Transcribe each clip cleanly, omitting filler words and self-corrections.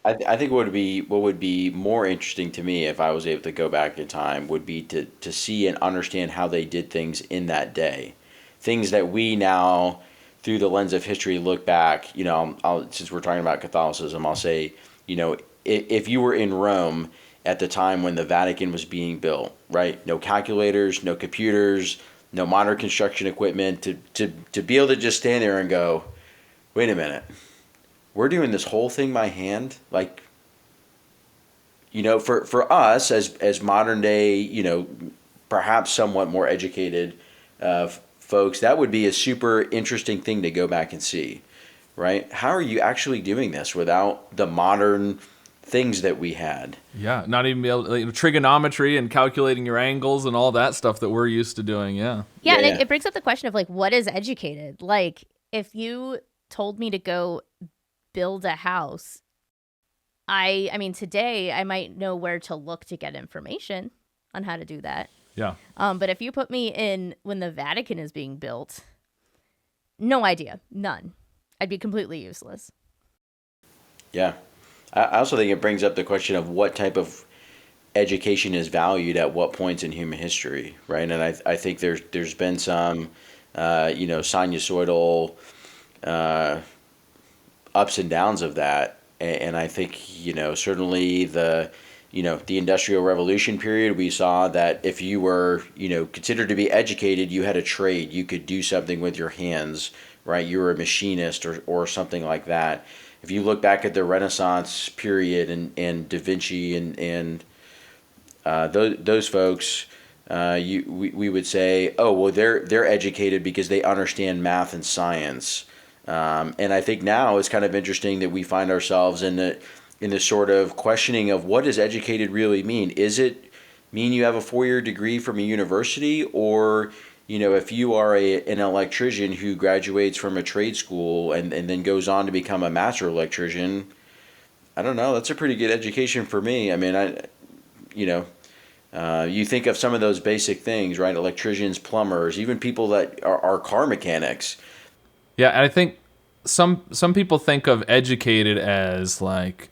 I think what would be more interesting to me if I was able to go back in time would be to see and understand how they did things in that day, things that we now through the lens of history look back. Since we're talking about Catholicism, I'll say, if you were in Rome at the time when the Vatican was being built, right? No calculators, no computers, no modern construction equipment to be able to just stand there and go, wait a minute, we're doing this whole thing by hand. Like, for us as modern day, perhaps somewhat more educated folks, that would be a super interesting thing to go back and see, right? How are you actually doing this without the modern things that we had? Yeah, not even be able to, trigonometry and calculating your angles and all that stuff that we're used to doing. Yeah. Yeah, Yeah, and yeah, it brings up the question of like, what is educated? Like, if you told me to go build a house, I mean, today I might know where to look to get information on how to do that. Yeah. But if you put me in when the Vatican is being built, no idea, none. I'd be completely useless. yeah. I also think it brings up the question of what type of education is valued at what points in human history, right? And I think there's been some, sinusoidal uh, ups and downs of that. And I think, certainly the Industrial Revolution period, we saw that if you were, considered to be educated, you had a trade. You could do something with your hands, right? You were a machinist or something like that. If you look back at the Renaissance period and Da Vinci and those folks, we would say, oh well, they're educated because they understand math and science. And I think now it's kind of interesting that we find ourselves in the sort of questioning of what does educated really mean? Is it mean you have a 4-year degree from a university, or if you are an electrician who graduates from a trade school and then goes on to become a master electrician? I don't know. That's a pretty good education for me. I mean, you know, you think of some of those basic things, right? Electricians, plumbers, even people that are car mechanics. Yeah, and I think some people think of educated as like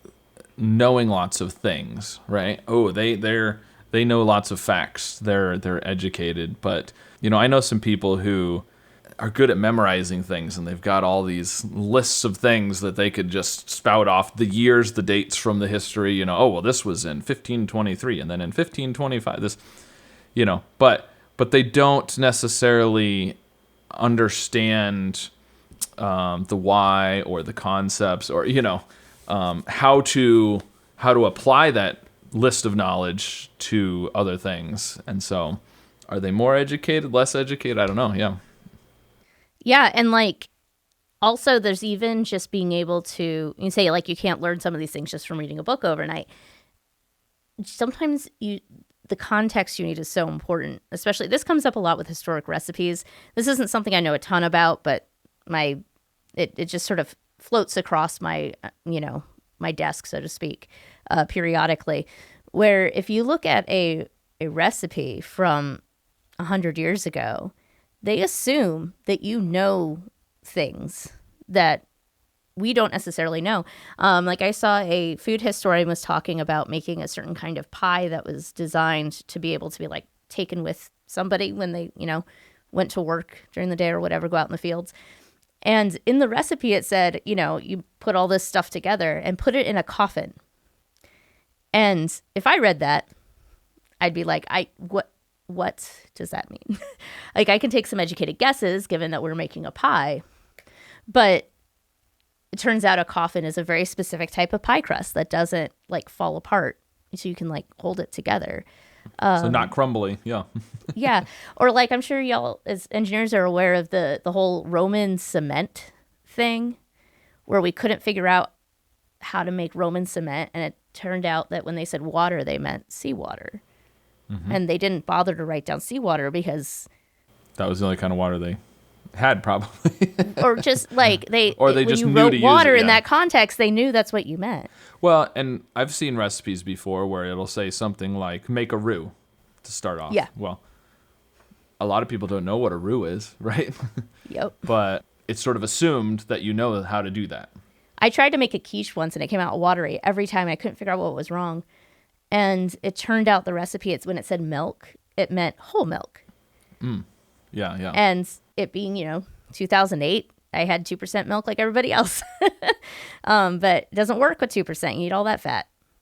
knowing lots of things, right? Oh, they know lots of facts. They're educated, but I know some people who are good at memorizing things, and they've got all these lists of things that they could just spout off the years, the dates from the history. Oh well, this was in 1523, and then in 1525, this, but they don't necessarily understand the why or the concepts, or how to apply that list of knowledge to other things. And so, are they more educated, less educated? I don't know. Yeah. Yeah, and like also there's even just being able to, you say like you can't learn some of these things just from reading a book overnight. Sometimes the context you need is so important. Especially this comes up a lot with historic recipes. This isn't something I know a ton about, but it just sort of floats across my my desk, so to speak, periodically. Where if you look at a recipe from 100 years ago, they assume that you know things that we don't necessarily know. Like I saw a food historian was talking about making a certain kind of pie that was designed to be able to be like taken with somebody when they, went to work during the day or whatever, go out in the fields. And in the recipe, it said, you put all this stuff together and put it in a coffin. And if I read that, I'd be like, what does that mean? Like, I can take some educated guesses given that we're making a pie, but it turns out a coffin is a very specific type of pie crust that doesn't like fall apart. So you can like hold it together. So not crumbly. Yeah. Yeah. Or like, I'm sure y'all as engineers are aware of the whole Roman cement thing where we couldn't figure out how to make Roman cement. And it turned out that when they said water, they meant seawater. Mm-hmm. And they didn't bother to write down seawater because that was the only kind of water they had, probably. Or just like or they when just you knew wrote to use water it, in yeah. that context, they knew that's what you meant. Well, and I've seen recipes before where it'll say something like make a roux to start off. Yeah. Well, a lot of people don't know what a roux is, right? Yep. But it's sort of assumed that you know how to do that. I tried to make a quiche once and it came out watery every time. I couldn't figure out what was wrong. And it turned out the recipe, it's when it said milk, it meant whole milk. Yeah. And it being, 2008, I had 2% milk like everybody else. But it doesn't work with 2%. You need all that fat.